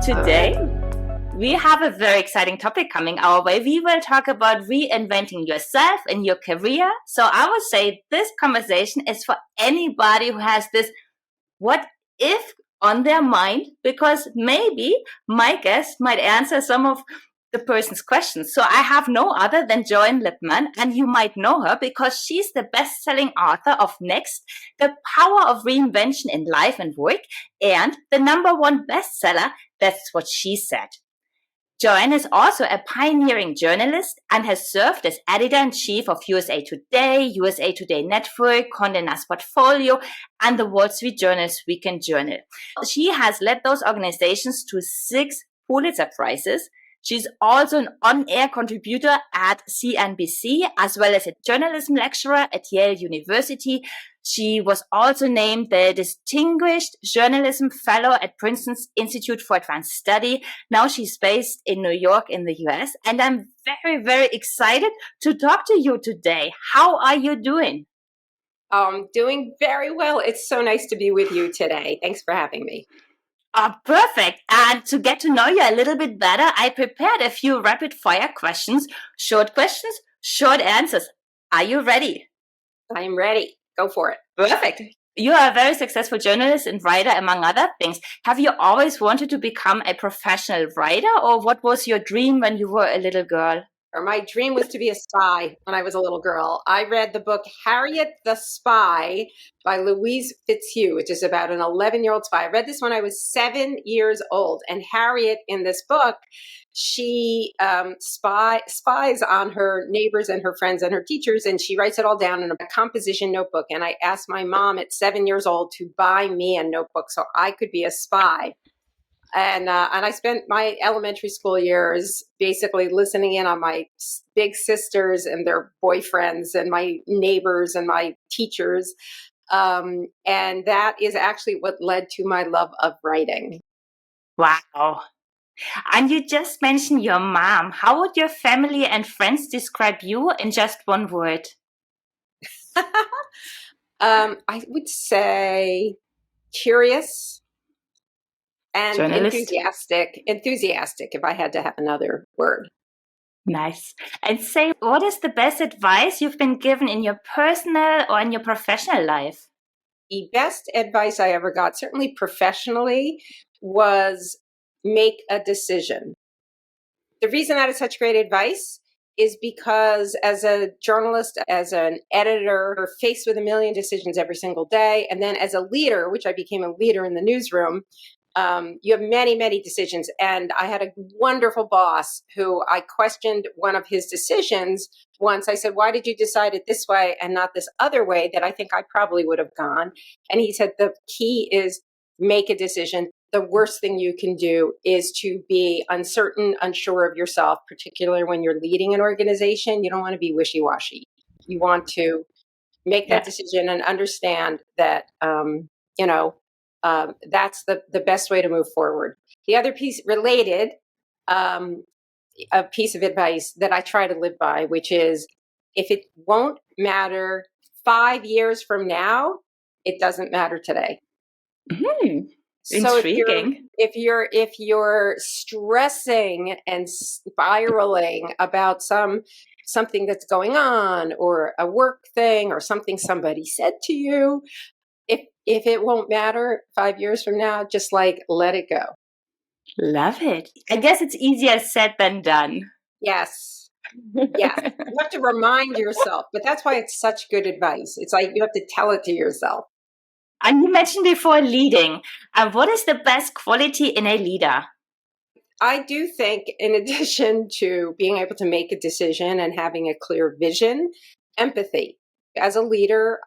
today we have a very exciting topic coming our way. We will talk about reinventing yourself in your career. So I would say this conversation is for anybody who has this what if on their mind, because maybe my guest might answer some of the person's questions. So I have no other than Joanne Lipman, and you might know her because she's the best-selling author of Next, The Power of Reinvention in Life and Work, and the #1 bestseller, That's What She Said. Joanne is also a pioneering journalist and has served as editor-in-chief of USA Today, USA Today Network, Condé Nast Portfolio, and the Wall Street Journal's Weekend Journal. She has led those organizations to 6 Pulitzer Prizes. She's also an on-air contributor at CNBC, as well as a journalism lecturer at Yale University. She was also named the Distinguished Journalism Fellow at Princeton's Institute for Advanced Study. Now she's based in New York in the US, and I'm very, very excited to talk to you today. How are you doing? Doing very well. It's so nice to be with you today. Thanks for having me. Perfect. And to get to know you a little bit better, I prepared a few rapid fire questions, short answers. Are you ready? I'm ready. Go for it. Perfect. You are a very successful journalist and writer, among other things. Have you always wanted to become a professional writer, or what was your dream when you were a little girl? My dream was to be a spy when I was a little girl. I read the book Harriet the Spy by Louise Fitzhugh, which is about an 11-year-old spy. I read this when I was 7 years old. And Harriet in this book, she spies on her neighbors and her friends and her teachers, and she writes it all down in a composition notebook. And I asked my mom at 7 years old to buy me a notebook so I could be a spy. And I spent my elementary school years basically listening in on my big sisters and their boyfriends and my neighbors and my teachers. And that is actually what led to my love of writing. Wow. And you just mentioned your mom. How would your family and friends describe you in just one word? I would say curious. And journalist. enthusiastic, if I had to have another word. Nice. And say, what is the best advice you've been given in your personal or in your professional life? The best advice I ever got, certainly professionally, was make a decision. The reason that is such great advice is because as a journalist, as an editor, you're faced with a million decisions every single day. And then as a leader, which I became a leader in the newsroom, you have many, many decisions. And I had a wonderful boss who I questioned one of his decisions once. I said, why did you decide it this way and not this other way that I think I probably would have gone? And he said, the key is make a decision. The worst thing you can do is to be uncertain, unsure of yourself, particularly when you're leading an organization. You don't want to be wishy-washy. You want to make that decision and understand that, that's the best way to move forward. The other piece related, a piece of advice that I try to live by, which is if it won't matter 5 years from now, it doesn't matter today. Mm-hmm. So intriguing. If you're stressing and spiraling about something that's going on or a work thing or something somebody said to you, if it won't matter 5 years from now, just let it go. Love it. I guess it's easier said than done. Yes. Yes. You have to remind yourself, but that's why it's such good advice. It's like you have to tell it to yourself. And you mentioned before leading. What is the best quality in a leader? I do think in addition to being able to make a decision and having a clear vision, empathy. As a leader,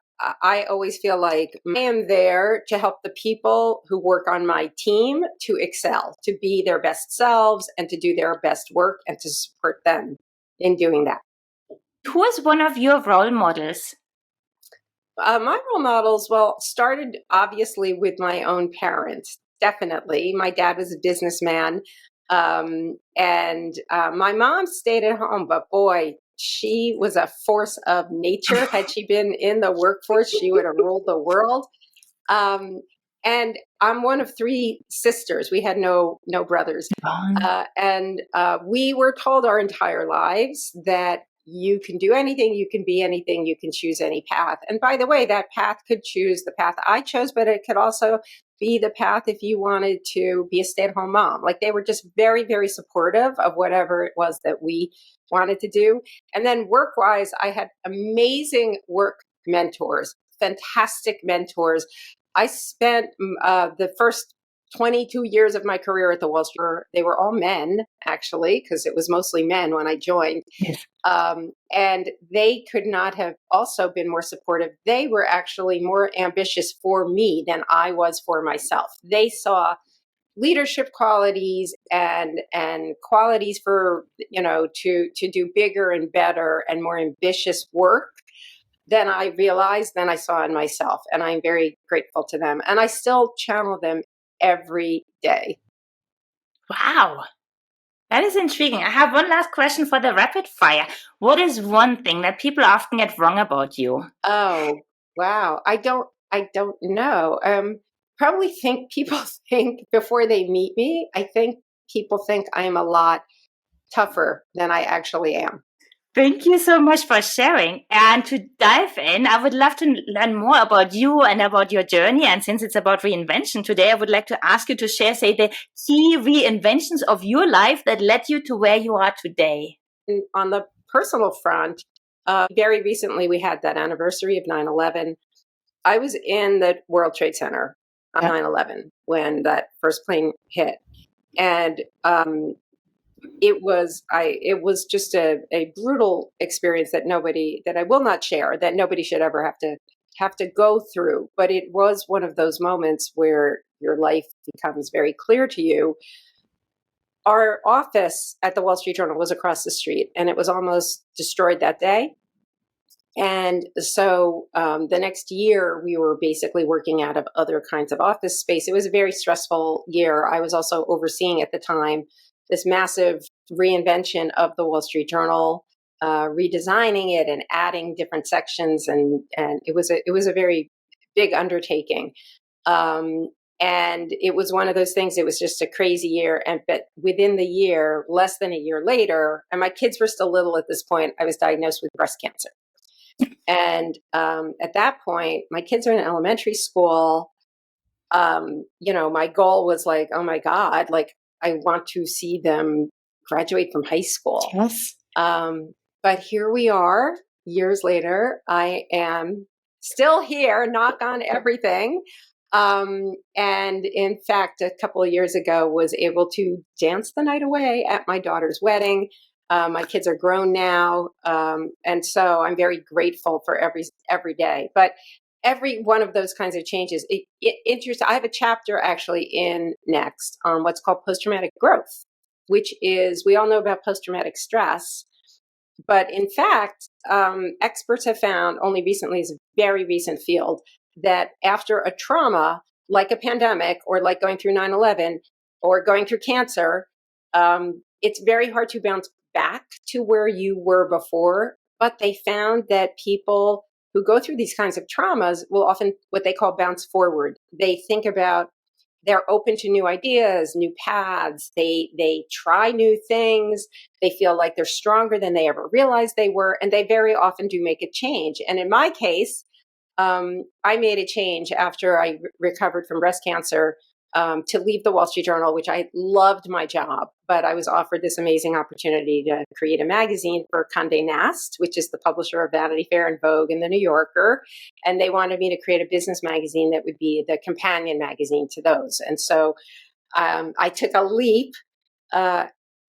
I always feel like I am there to help the people who work on my team to excel, to be their best selves and to do their best work and to support them in doing that. Who is one of your role models? My role models, started obviously with my own parents, definitely. My dad was a businessman, and my mom stayed at home, but boy, she was a force of nature. Had she been in the workforce, she would have ruled the world. And I'm one of three sisters. We had no brothers. And we were told our entire lives that you can do anything, you can be anything, you can choose any path. And by the way, that path could choose the path I chose, but it could also be the path if you wanted to be a stay-at-home mom. Like, they were just very, very supportive of whatever it was that we wanted to do. And then work-wise, I had amazing work mentors, fantastic mentors. I spent the first 22 years of my career at the Wall Street. They were all men, actually, because it was mostly men when I joined. Yes. And they could not have also been more supportive. They were actually more ambitious for me than I was for myself. They saw leadership qualities and qualities for, to do bigger and better and more ambitious work than I realized, than I saw in myself. And I'm very grateful to them. And I still channel them every day. Wow. That is intriguing. I have one last question for the rapid fire. What is one thing that people often get wrong about you? Oh, wow. I don't know. Probably people think before they meet me, I think people think I'm a lot tougher than I actually am. Thank you so much for sharing. And to dive in, I would love to learn more about you and about your journey. And since it's about reinvention today, I would like to ask you to share, say, the key reinventions of your life that led you to where you are today. On the personal front, very recently we had that anniversary of 9/11. I was in the World Trade Center on 9/11 when that first plane hit. And it was just a brutal experience that I will not share, that nobody should ever have to go through. But it was one of those moments where your life becomes very clear to you. Our office at the Wall Street Journal was across the street, and it was almost destroyed that day. And so the next year, we were basically working out of other kinds of office space. It was a very stressful year. I was also overseeing at the time this massive reinvention of the Wall Street Journal, redesigning it and adding different sections, and it was a very big undertaking. And it was one of those things. It was just a crazy year, but within the year, less than a year later, and my kids were still little at this point, I was diagnosed with breast cancer. And at that point, my kids are in elementary school. My goal was like, oh my God, like, I want to see them graduate from high school. Yes. But here we are, years later. I am still here, knock on everything. And in fact, a couple of years ago, was able to dance the night away at my daughter's wedding. My kids are grown now, and so I'm very grateful for every day. But every one of those kinds of changes, interesting. I have a chapter actually in next on what's called post-traumatic growth, which is, we all know about post-traumatic stress, but in fact, experts have found only recently, is a very recent field, that after a trauma like a pandemic or like going through 9/11 or going through cancer, it's very hard to bounce back to where you were before. But they found that people who go through these kinds of traumas will often, what they call, bounce forward. They think about, they're open to new ideas, new paths. They try new things. They feel like they're stronger than they ever realized they were. And they very often do make a change. And in my case, I made a change after I recovered from breast cancer, to leave the Wall Street Journal, which I loved my job, but I was offered this amazing opportunity to create a magazine for Condé Nast, which is the publisher of Vanity Fair and Vogue and the New Yorker. And they wanted me to create a business magazine that would be the companion magazine to those. And so I took a leap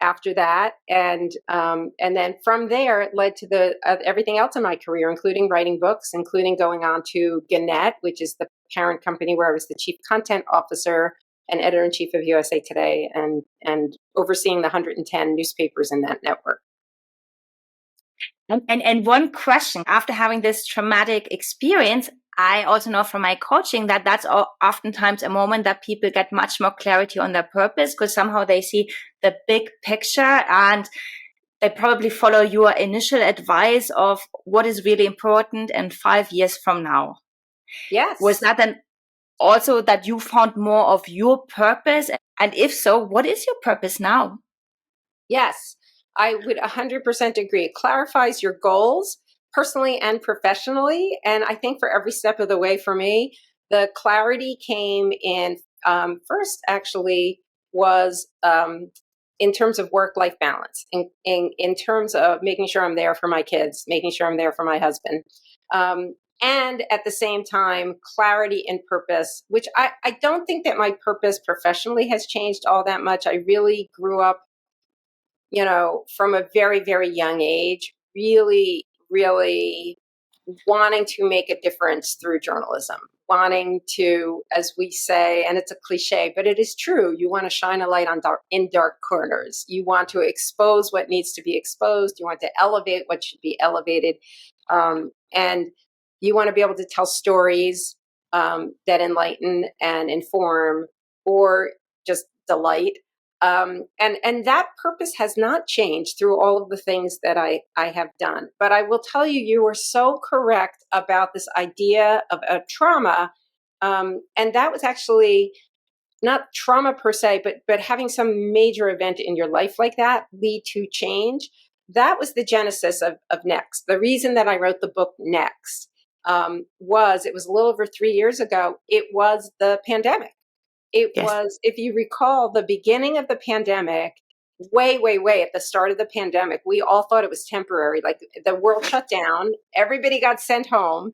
after that, and then from there, it led to everything else in my career, including writing books, including going on to Gannett, which is the parent company where I was the chief content officer and editor-in-chief of USA Today, and overseeing the 110 newspapers in that network. And one question, after having this traumatic experience, I also know from my coaching that that's oftentimes a moment that people get much more clarity on their purpose, because somehow they see the big picture and they probably follow your initial advice of what is really important and 5 years from now. Yes. Was that an also that you found more of your purpose? And if so, what is your purpose now? Yes, I would 100% agree. It clarifies your goals personally and professionally. And I think for every step of the way for me, the clarity came in first, actually, was in terms of work-life balance, in terms of making sure I'm there for my kids, making sure I'm there for my husband. And at the same time, clarity and purpose, which I don't think that my purpose professionally has changed all that much. I really grew up, from a very, very young age, really, really wanting to make a difference through journalism, wanting to, as we say, and it's a cliche, but it is true, you want to shine a light in dark corners. You want to expose what needs to be exposed. You want to elevate what should be elevated. And you want to be able to tell stories that enlighten and inform or just delight. And that purpose has not changed through all of the things that I have done. But I will tell you, you were so correct about this idea of a trauma. And that was actually not trauma per se, but having some major event in your life like that lead to change. That was the genesis of Next. The reason that I wrote the book Next was, it was a little over 3 years ago. It was the pandemic. It Yes. was, if you recall, the beginning of the pandemic, way, way, way at the start of the pandemic, we all thought it was temporary. Like, the world shut down, everybody got sent home.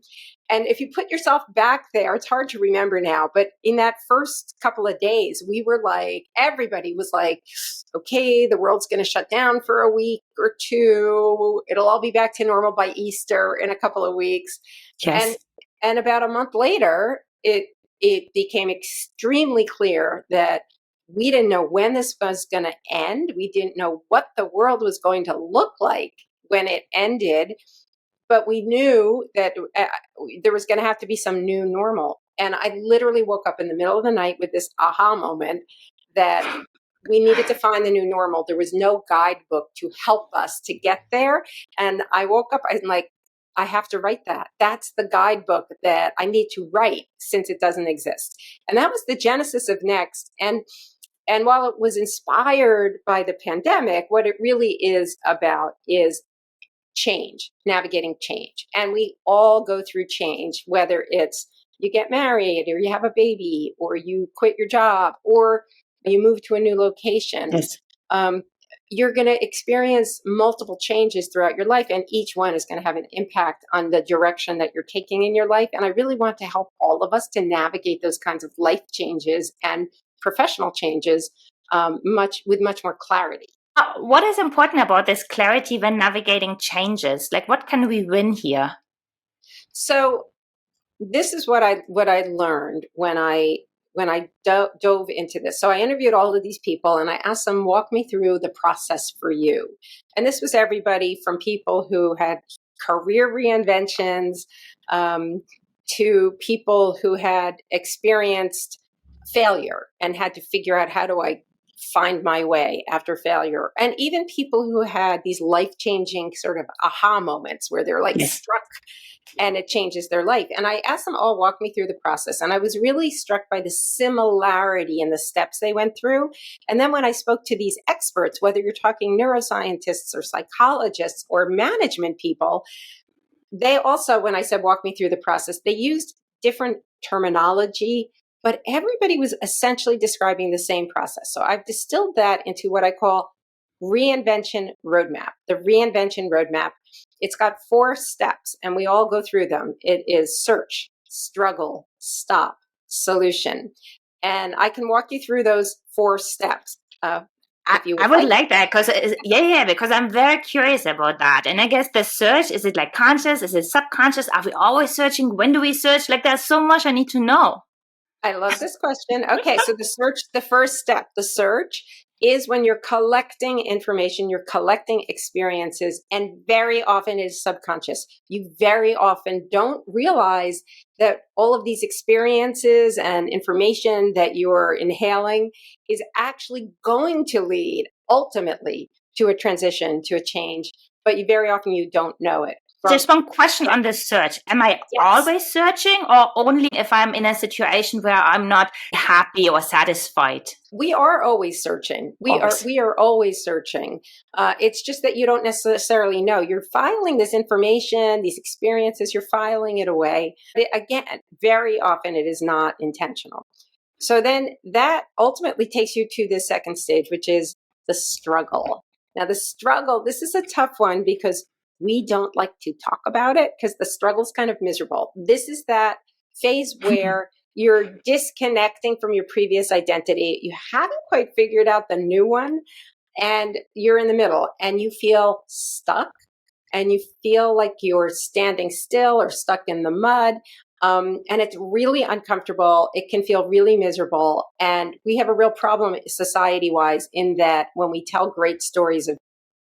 And if you put yourself back there, it's hard to remember now, but in that first couple of days, we were like, everybody was like, okay, the world's going to shut down for a week or two. It'll all be back to normal by Easter in a couple of weeks. Yes. And about a month later, it became extremely clear that we didn't know when this was going to end. We didn't know what the world was going to look like when it ended, but we knew that there was going to have to be some new normal. And I literally woke up in the middle of the night with this aha moment that we needed to find the new normal. There was no guidebook to help us to get there. And I woke up, I'm like, I have to write that. That's the guidebook that I need to write, since it doesn't exist. And that was the genesis of Next. And while it was inspired by the pandemic, what it really is about is change, navigating change. And we all go through change, whether it's you get married or you have a baby or you quit your job or you move to a new location. Yes. You're going to experience multiple changes throughout your life, and each one is going to have an impact on the direction that you're taking in your life. And I really want to help all of us to navigate those kinds of life changes and professional changes with much more clarity. What is important about this clarity when navigating changes? Like, what can we win here? So this is what I learned when I dove into this. So I interviewed all of these people and I asked them, walk me through the process for you. And this was everybody from people who had career reinventions to people who had experienced failure and had to figure out, how do I find my way after failure? And even people who had these life-changing sort of aha moments where they're like struck and it changes their life. And I asked them all, walk me through the process. And I was really struck by the similarity in the steps they went through. And then when I spoke to these experts, whether you're talking neuroscientists or psychologists or management people, they also, when I said, walk me through the process, they used different terminology, but everybody was essentially describing the same process. So I've distilled that into what I call reinvention roadmap. The reinvention roadmap, it's got 4 steps and we all go through them. It is search, struggle, stop, solution. And I can walk you through those 4 steps. I would like that, because because I'm very curious about that. And I guess the search, is it like conscious? Is it subconscious? Are we always searching? When do we search? Like, there's so much I need to know. I love this question. Okay, so the first step, the search, is when you're collecting information, you're collecting experiences, and very often it is subconscious. You very often don't realize that all of these experiences and information that you're inhaling is actually going to lead ultimately to a transition, to a change, but very often you don't know it. Just one question on this search. Am I always searching, or only if I'm in a situation where I'm not happy or satisfied? We are always searching. We are always searching. It's just that you don't necessarily know. You're filing this information, these experiences, you're filing it away. Again, very often it is not intentional. So then that ultimately takes you to the second stage, which is the struggle. Now, the struggle, this is a tough one because we don't like to talk about it because the struggle's kind of miserable. This is that phase where you're disconnecting from your previous identity. You haven't quite figured out the new one, and you're in the middle and you feel stuck and you feel like you're standing still or stuck in the mud. And it's really uncomfortable. It can feel really miserable. And we have a real problem society-wise in that when we tell great stories of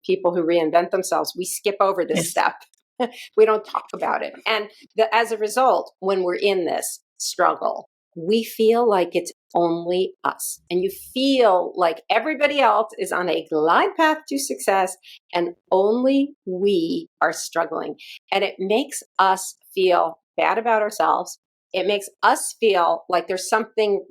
people who reinvent themselves, we skip over this step. We don't talk about it. And as a result, when we're in this struggle, we feel like it's only us. And you feel like everybody else is on a glide path to success and only we are struggling. And it makes us feel bad about ourselves. It makes us feel like there's something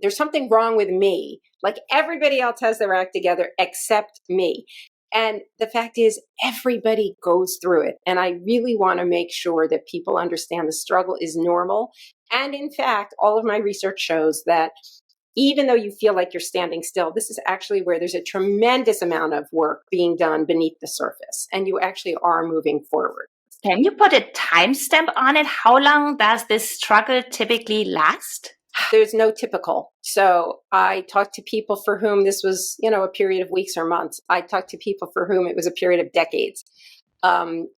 wrong with me. Like everybody else has their act together except me. And the fact is, everybody goes through it. And I really want to make sure that people understand the struggle is normal. And in fact, all of my research shows that even though you feel like you're standing still, this is actually where there's a tremendous amount of work being done beneath the surface. And you actually are moving forward. Can you put a timestamp on it? How long does this struggle typically last? There's no typical. So I talked to people for whom this was, a period of weeks or months. I talked to people for whom it was a period of decades. It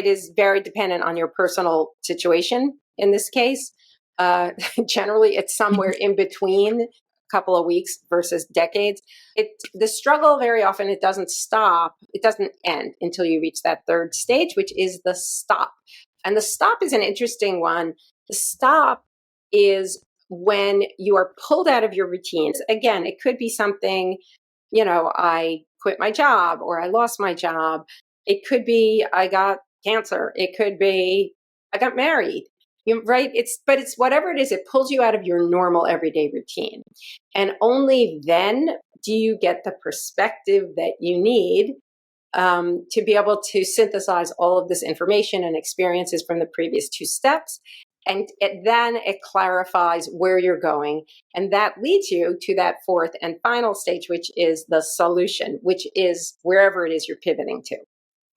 is very dependent on your personal situation in this case. Generally, it's somewhere in between a couple of weeks versus decades. The struggle, very often, it doesn't stop. It doesn't end until you reach that third stage, which is the stop. And the stop is an interesting one. The stop is when you are pulled out of your routines. Again, it could be something, I quit my job or I lost my job. It could be I got cancer. It could be I got married. Right? It's whatever it is, it pulls you out of your normal everyday routine. And only then do you get the perspective that you need to be able to synthesize all of this information and experiences from the previous two steps. And then it clarifies where you're going. And that leads you to that fourth and final stage, which is the solution, which is wherever it is you're pivoting to.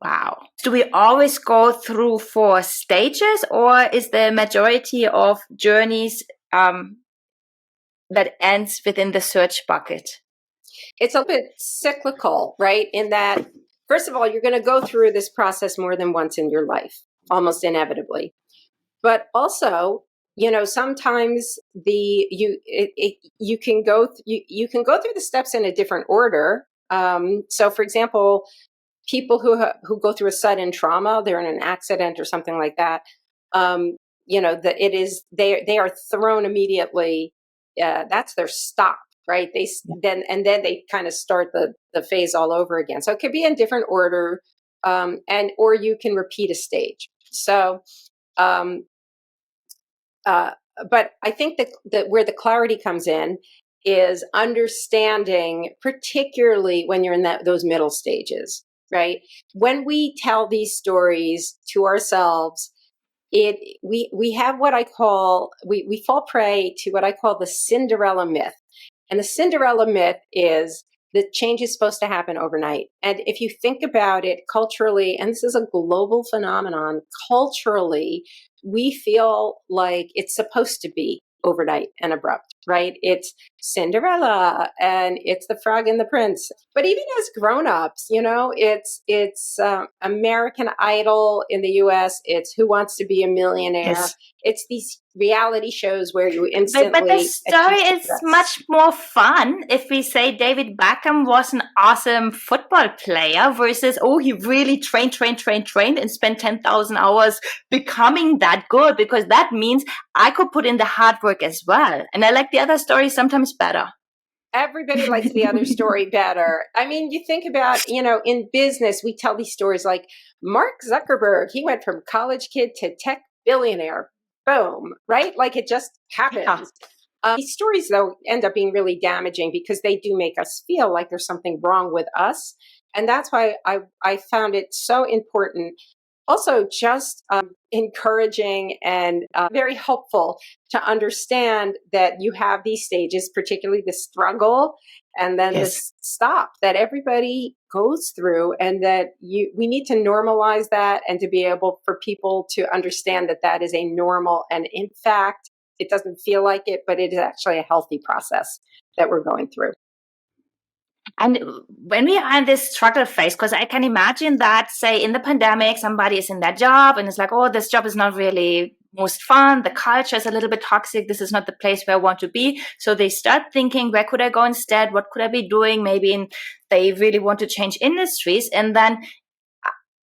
Wow. Do we always go through 4 stages, or is the majority of journeys that ends within the search bucket? It's a bit cyclical, right? In that, first of all, you're going to go through this process more than once in your life, almost inevitably. But also, sometimes you can go through the steps in a different order. So, for example, people who go through a sudden trauma, they're in an accident or something like that. They are thrown immediately. That's their stop, right? Then they kind of start the phase all over again. So it could be in different order, or you can repeat a stage. So. But I think that where the clarity comes in is understanding, particularly when you're in those middle stages, right? When we tell these stories to ourselves, we have what I call, we fall prey to what I call the Cinderella myth. And the Cinderella myth is that change is supposed to happen overnight. And if you think about it culturally, and this is a global phenomenon, culturally, we feel like it's supposed to be overnight and abrupt, right? It's Cinderella and it's the Frog and the Prince. But even as grown-ups, it's American Idol in the US. It's Who Wants to Be a Millionaire. Yes. It's these reality shows where you instantly... But the story is much more fun if we say David Beckham was an awesome football player versus, he really trained and spent 10,000 hours becoming that good, because that means I could put in the hard work as well. And I like the other stories sometimes better. Everybody likes the other story better. I mean, you think about, in business, we tell these stories like Mark Zuckerberg, he went from college kid to tech billionaire. Boom, right? Like it just Yeah. happens. These stories, though, end up being really damaging because they do make us feel like there's something wrong with us. And that's why I found it so important. Also, just encouraging and very helpful to understand that you have these stages, particularly the struggle and then Yes. this stop that everybody goes through, and that we need to normalize that, and to be able for people to understand that that is a normal, and in fact, it doesn't feel like it, but it is actually a healthy process that we're going through. And when we are in this struggle phase, because I can imagine that, say, in the pandemic, somebody is in their job and it's like, oh, this job is not really most fun. The culture is a little bit toxic. This is not the place where I want to be. So they start thinking, where could I go instead? What could I be doing? Maybe they really want to change industries. And then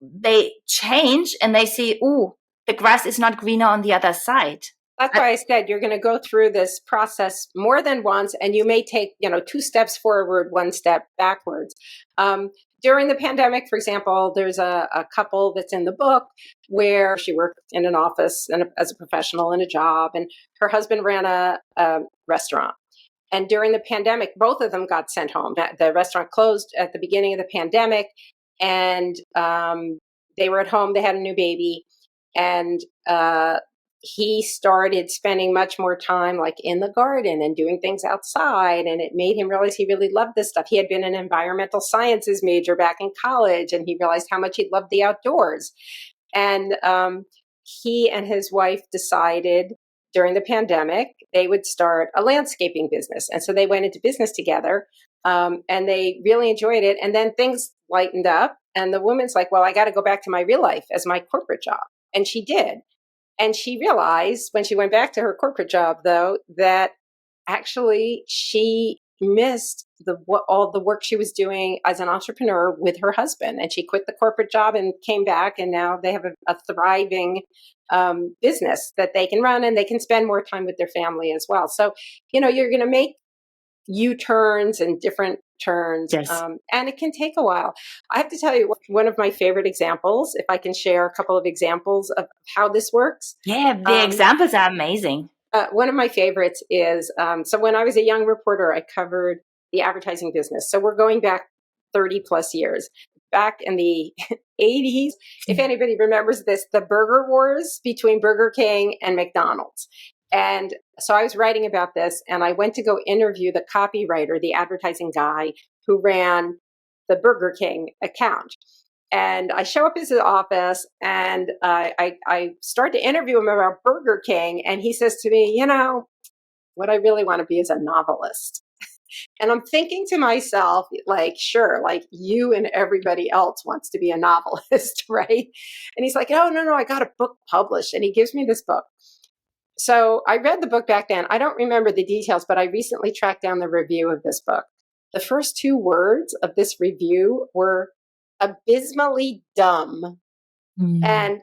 they change and they see, oh, the grass is not greener on the other side. That's why I said you're going to go through this process more than once, and you may take, 2 steps forward, 1 step backwards. During the pandemic, for example, there's a couple that's in the book where she worked in an office and as a professional in a job, and her husband ran a restaurant. And during the pandemic, both of them got sent home. The restaurant closed at the beginning of the pandemic, and they were at home. They had a new baby, and he started spending much more time like in the garden and doing things outside. And it made him realize he really loved this stuff. He had been an environmental sciences major back in college, and he realized how much he loved the outdoors. And he and his wife decided during the pandemic they would start a landscaping business. And so they went into business together, and they really enjoyed it. And then things lightened up, and the woman's like, well, I got to go back to my real life as my corporate job. And she did. And she realized when she went back to her corporate job, though, that actually she missed all the work she was doing as an entrepreneur with her husband. And she quit the corporate job and came back. And now they have a thriving business that they can run, and they can spend more time with their family as well. So, you're going to make U-turns and different turns. Yes. And it can take a while. I have to tell you, one of my favorite examples, if I can share a couple of examples of how this works. Yeah, the examples are amazing. One of my favorites is, so when I was a young reporter, I covered the advertising business. So we're going back 30 plus years. Back in the 80s, if anybody remembers this, the burger wars between Burger King and McDonald's. And so I was writing about this, and I went to go interview the copywriter, the advertising guy who ran the Burger King account. And I show up at his office, and I start to interview him about Burger King. And he says to me, what I really want to be is a novelist. And I'm thinking to myself, like, sure, like you and everybody else wants to be a novelist, right? And he's like, oh, no, I got a book published. And he gives me this book. So I read the book back then. I don't remember the details, but I recently tracked down the review of this book. The first 2 words of this review were abysmally dumb. And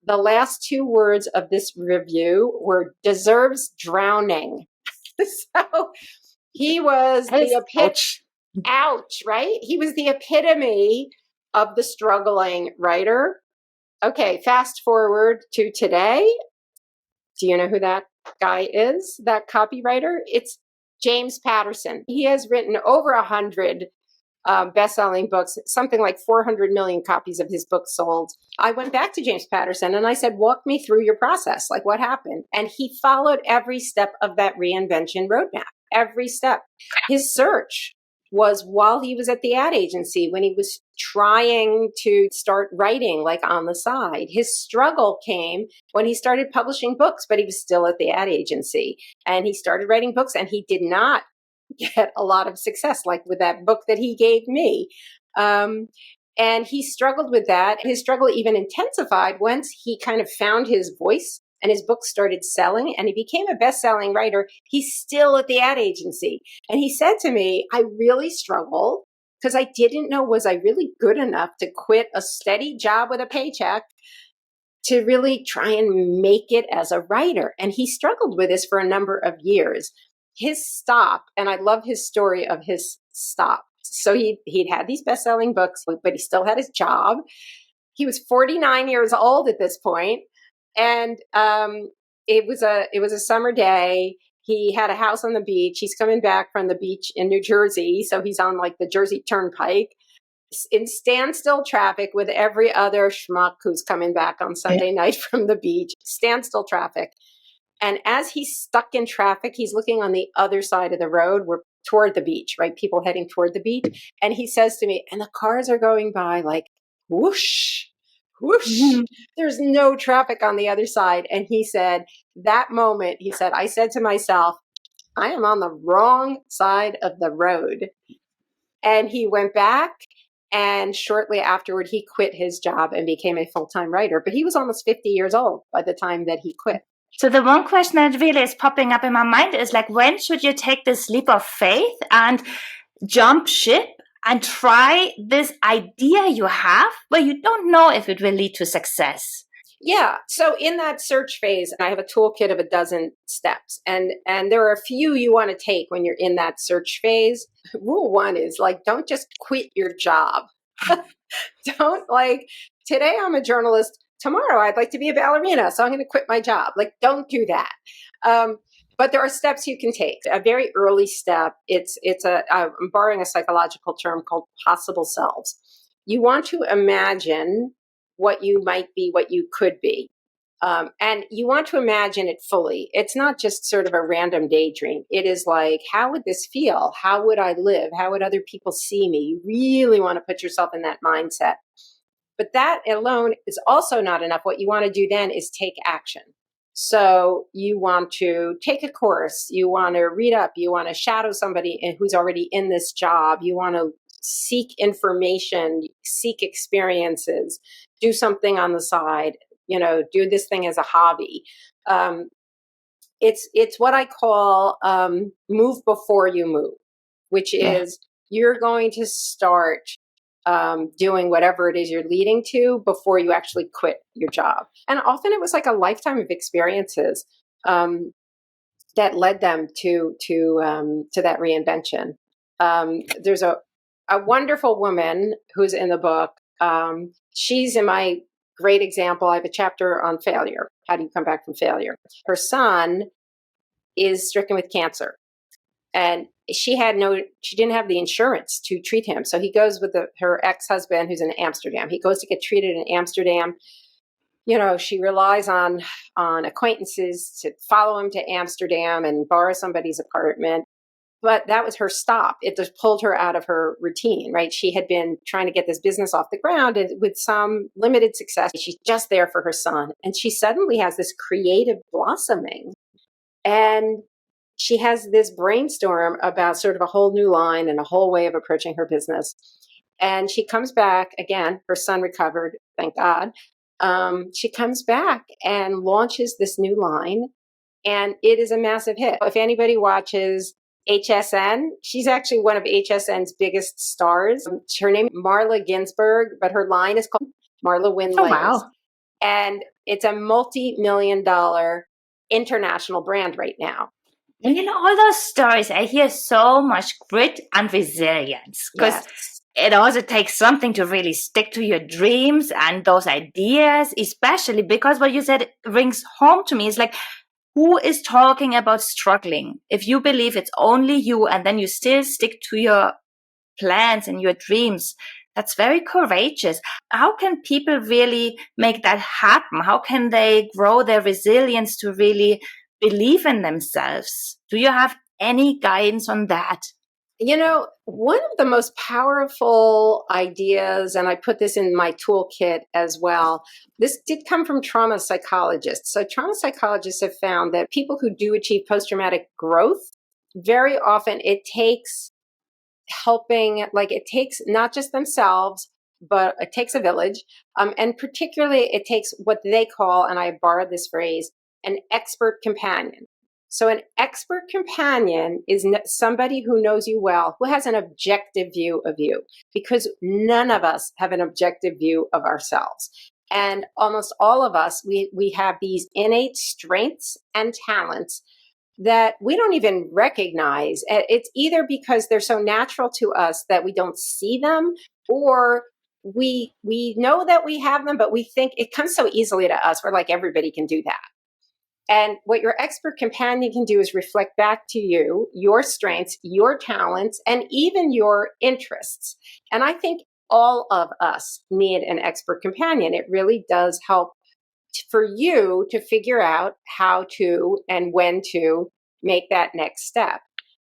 the last 2 words of this review were deserves drowning. So he was the ouch, right? He was the epitome of the struggling writer. Okay, fast forward to today. Do you know who that guy is, that copywriter? It's James Patterson. He has written over 100 best-selling books, something like 400 million copies of his books sold. I went back to James Patterson and I said, walk me through your process. Like, what happened? And he followed every step of that reinvention roadmap, every step. His search was while he was at the ad agency, when he was trying to start writing like on the side. His struggle came when he started publishing books, but he was still at the ad agency. And he started writing books, and he did not get a lot of success, like with that book that he gave me. And he struggled with that. His struggle even intensified once he kind of found his voice and his book started selling and he became a best-selling writer. He's still at the ad agency. And he said to me, I really struggled because I didn't know, was I really good enough to quit a steady job with a paycheck to really try and make it as a writer? And he struggled with this for a number of years. his stop, and I love his story of his stop. So he'd had these best-selling books, but he still had his job. He was 49 years old at this point, and it was a summer day. He had a house on the beach. He's coming back from the beach in New Jersey, so he's on like the Jersey Turnpike in standstill traffic with every other schmuck who's coming back on Sunday night from the beach. Standstill traffic. And as he's stuck in traffic, he's looking on the other side of the road. We're toward the beach, right? People heading toward the beach. And he says to me, and the cars are going by like whoosh, whoosh. Mm-hmm. There's no traffic on the other side. And he said, that moment, he said, I said to myself, I am on the wrong side of the road. And he went back. And shortly afterward, he quit his job and became a full-time writer. But he was almost 50 years old by the time that he quit. So the one question that really is popping up in my mind is like, when should you take this leap of faith and jump ship and try this idea you have where you don't know if it will lead to success? Yeah. So in that search phase, I have a toolkit of a dozen steps, and there are a few you want to take when you're in that search phase. Rule one is like, don't just quit your job. Don't like, today I'm a journalist. Tomorrow I'd like to be a ballerina, so I'm going to quit my job. Like, don't do that. But there are steps you can take. A very early step, I'm borrowing a psychological term called possible selves. You want to imagine what you might be, what you could be. And you want to imagine it fully. It's not just sort of a random daydream. It is like, how would this feel? How would I live? How would other people see me? You really want to put yourself in that mindset. But that alone is also not enough. What you want to do then is take action. So you want to take a course, you want to read up, you want to shadow somebody who's already in this job, you want to seek information, seek experiences, do something on the side, do this thing as a hobby. It's what I call move before you move, which is you're going to start doing whatever it is you're leading to before you actually quit your job. And often it was like a lifetime of experiences that led them to that reinvention. There's a wonderful woman who's in the book. She's in my great example. I have a chapter on failure. How do you come back from failure? Her son is stricken with cancer. And she didn't have the insurance to treat him. So he goes with her ex-husband who's in Amsterdam. He goes to get treated in Amsterdam. She relies on acquaintances to follow him to Amsterdam and borrow somebody's apartment. But that was her stop. It just pulled her out of her routine, right? She had been trying to get this business off the ground and with some limited success. She's just there for her son. And she suddenly has this creative blossoming. And she has this brainstorm about sort of a whole new line and a whole way of approaching her business. And she comes back again, her son recovered, thank God. She comes back and launches this new line, and it is a massive hit. If anybody watches HSN, she's actually one of HSN's biggest stars. Her name is Marla Ginsburg, but her line is called Marla Win Lays. Oh, wow. And it's a multi-million-dollar international brand right now. And all those stories, I hear so much grit and resilience, because it also takes something to really stick to your dreams and those ideas, especially because what you said rings home to me is like, who is talking about struggling? If you believe it's only you and then you still stick to your plans and your dreams, that's very courageous. How can people really make that happen? How can they grow their resilience to really believe in themselves? Do you have any guidance on that? One of the most powerful ideas, and I put this in my toolkit as well, this did come from trauma psychologists. So trauma psychologists have found that people who do achieve post-traumatic growth, very often it takes it takes not just themselves, but it takes a village. And particularly it takes what they call, and I borrowed this phrase, an expert companion. So an expert companion is somebody who knows you well, who has an objective view of you, because none of us have an objective view of ourselves. And almost all of us, we have these innate strengths and talents that we don't even recognize. It's either because they're so natural to us that we don't see them, or we know that we have them, but we think it comes so easily to us. We're like, everybody can do that. And what your expert companion can do is reflect back to you your strengths, your talents, and even your interests. And I think all of us need an expert companion. It really does help for you to figure out how to and when to make that next step.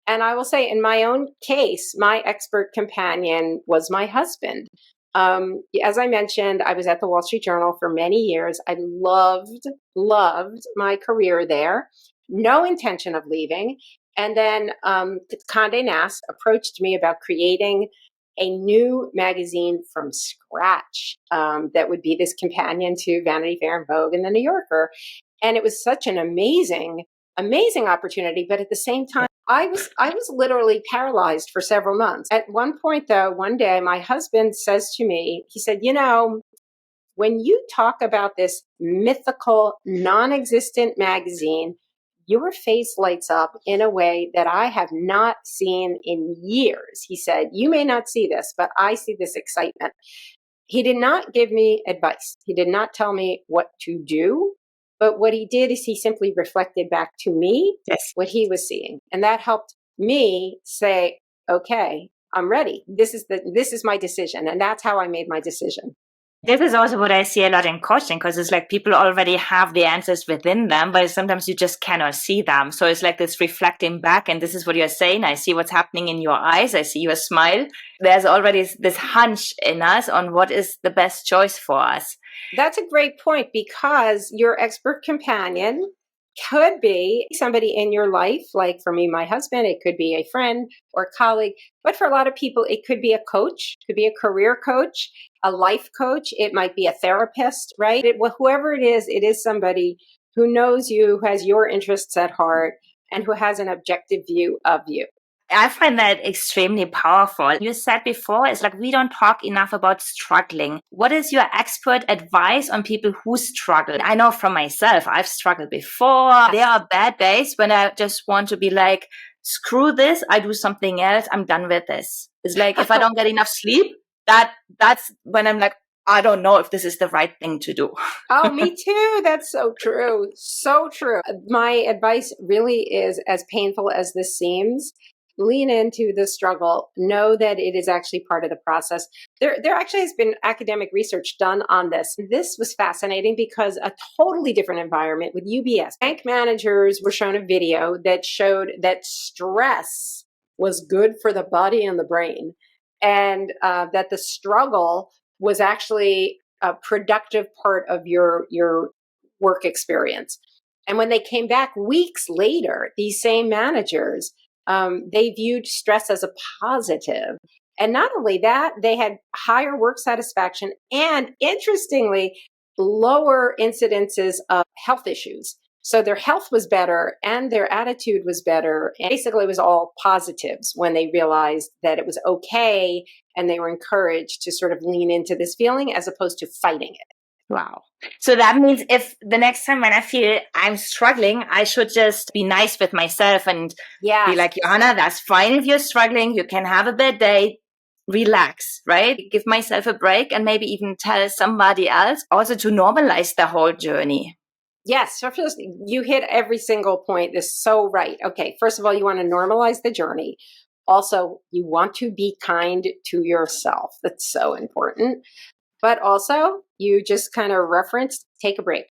And I will say, in my own case, my expert companion was my husband. As I mentioned, I was at the Wall Street Journal for many years. I loved my career there. No intention of leaving. And then Condé Nast approached me about creating a new magazine from scratch that would be this companion to Vanity Fair and Vogue and the New Yorker. And it was such an amazing opportunity. But at the same time, I was literally paralyzed for several months. At one point, though, one day, my husband says to me, he said, when you talk about this mythical, non-existent magazine, your face lights up in a way that I have not seen in years. He said, you may not see this, but I see this excitement. He did not give me advice. He did not tell me what to do. But what he did is he simply reflected back to me what he was seeing. And that helped me say, okay, I'm ready. This is my decision. And that's how I made my decision. This is also what I see a lot in coaching, because it's like people already have the answers within them, but sometimes you just cannot see them. So it's like this reflecting back, and this is what you're saying. I see what's happening in your eyes. I see your smile. There's already this hunch in us on what is the best choice for us. That's a great point, because your expert companion could be somebody in your life. Like for me, my husband, it could be a friend or a colleague. But for a lot of people, it could be a coach, could be a career coach, a life coach. It might be a therapist, right? Whoever it is somebody who knows you, who has your interests at heart, and who has an objective view of you. I find that extremely powerful. You said before, it's like we don't talk enough about struggling. What is your expert advice on people who struggle? I know from myself, I've struggled before. There are bad days when I just want to be like, screw this, I do something else, I'm done with this. It's like if I don't get enough sleep, that's when I'm like, I don't know if this is the right thing to do. Oh, me too. That's so true. So true. My advice really is, as painful as this seems, lean into the struggle. Know that it is actually part of the process. There actually has been academic research done on this. This was fascinating because a totally different environment with UBS. Bank managers were shown a video that showed that stress was good for the body and the brain, and that the struggle was actually a productive part of your work experience. And when they came back weeks later, these same managers, they viewed stress as a positive. And not only that, they had higher work satisfaction and, interestingly, lower incidences of health issues. So their health was better and their attitude was better. And basically, it was all positives when they realized that it was okay, and they were encouraged to sort of lean into this feeling as opposed to fighting it. Wow. So that means if the next time when I feel I'm struggling, I should just be nice with myself and be like, Johanna, that's fine if you're struggling. You can have a bad day. Relax, right? Give myself a break, and maybe even tell somebody else also to normalize the whole journey. Yes, so you hit every single point. This is so right. Okay, first of all, you want to normalize the journey. Also, you want to be kind to yourself. That's so important. But also, you just kind of referenced, take a break.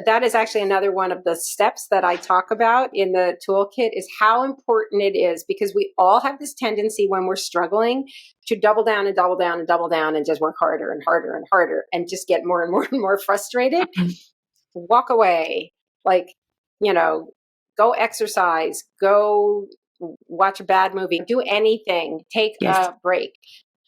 That is actually another one of the steps that I talk about in the toolkit, is how important it is, because we all have this tendency when we're struggling to double down and double down and double down and just work harder and harder and harder and just get more and more and more frustrated. Walk away, go exercise, go watch a bad movie, do anything, take a break.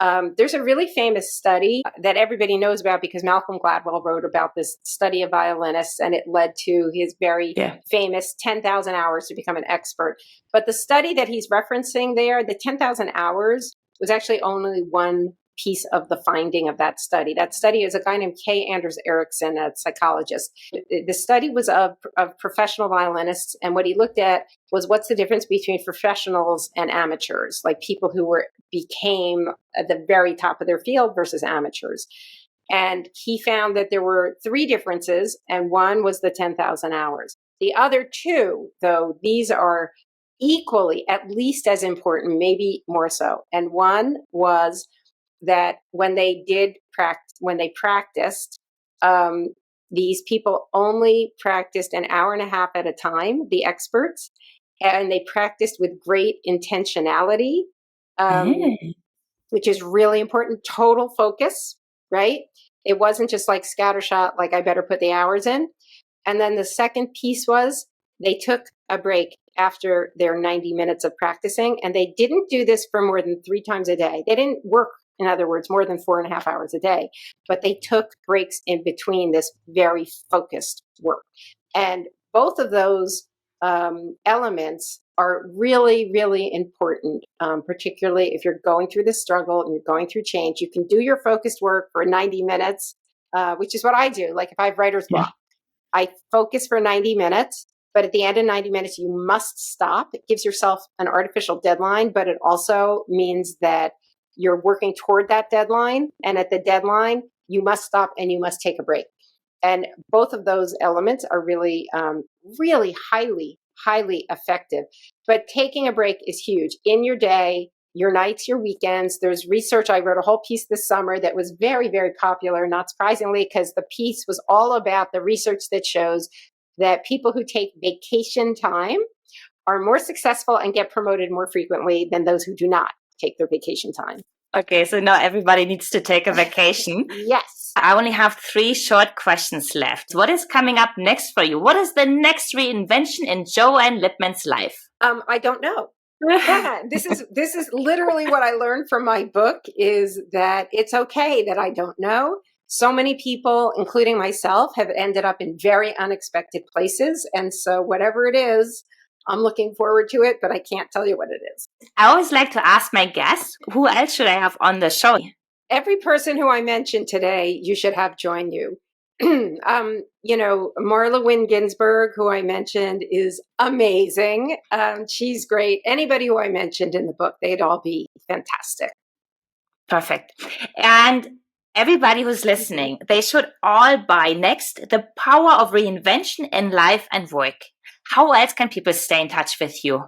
There's a really famous study that everybody knows about because Malcolm Gladwell wrote about this study of violinists, and it led to his very famous 10,000 hours to become an expert. But the study that he's referencing there, the 10,000 hours was actually only one piece of the finding of that study. That study is a guy named K. Anders Ericsson, a psychologist. The study was of professional violinists, and what he looked at was what's the difference between professionals and amateurs, like people who became at the very top of their field versus amateurs. And he found that there were 3 differences, and one was the 10,000 hours. The other 2, though, these are equally, at least as important, maybe more so. And one was that when they practiced, these people only practiced an hour and a half at a time, the experts, and they practiced with great intentionality, which is really important. Total focus, right? It wasn't just like scattershot, like I better put the hours in. And then the second piece was they took a break after their 90 minutes of practicing, and they didn't do this for more than 3 times a day. They didn't work, in other words, more than 4.5 hours a day, but they took breaks in between this very focused work. And both of those elements are really, really important, particularly if you're going through this struggle and you're going through change. You can do your focused work for 90 minutes, which is what I do. Like if I have writer's block, I focus for 90 minutes, but at the end of 90 minutes, you must stop. It gives yourself an artificial deadline, but it also means that you're working toward that deadline. And at the deadline, you must stop and you must take a break. And both of those elements are really, really highly effective. But taking a break is huge in your day, your nights, your weekends. There's research. I wrote a whole piece this summer that was very, very popular, not surprisingly, because the piece was all about the research that shows that people who take vacation time are more successful and get promoted more frequently than those who do not take their vacation time. Okay, so now everybody needs to take a vacation. Yes. I only have 3 short questions left. What is coming up next for you? What is the next reinvention in Joanne Lipman's life? I don't know. Yeah, this is literally what I learned from my book, is that it's okay that I don't know. So many people, including myself, have ended up in very unexpected places. And so whatever it is, I'm looking forward to it, but I can't tell you what it is. I always like to ask my guests, who else should I have on the show? Every person who I mentioned today, you should have join you. Marla Wynne Ginsburg, who I mentioned, is amazing. She's great. Anybody who I mentioned in the book, they'd all be fantastic. Perfect. And everybody who's listening, they should all buy next The Power of Reinvention in Life and Work. How else can people stay in touch with you?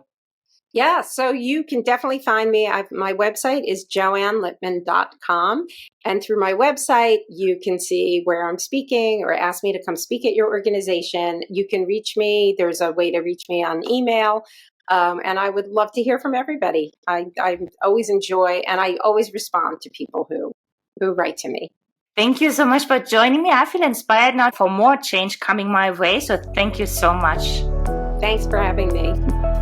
Yeah, so you can definitely find me. My website is joannelipman.com. And through my website, you can see where I'm speaking or ask me to come speak at your organization. You can reach me. There's a way to reach me on email. And I would love to hear from everybody. I always enjoy, and I always respond to people who write to me. Thank you so much for joining me. I feel inspired now for more change coming my way. So thank you so much. Thanks for having me.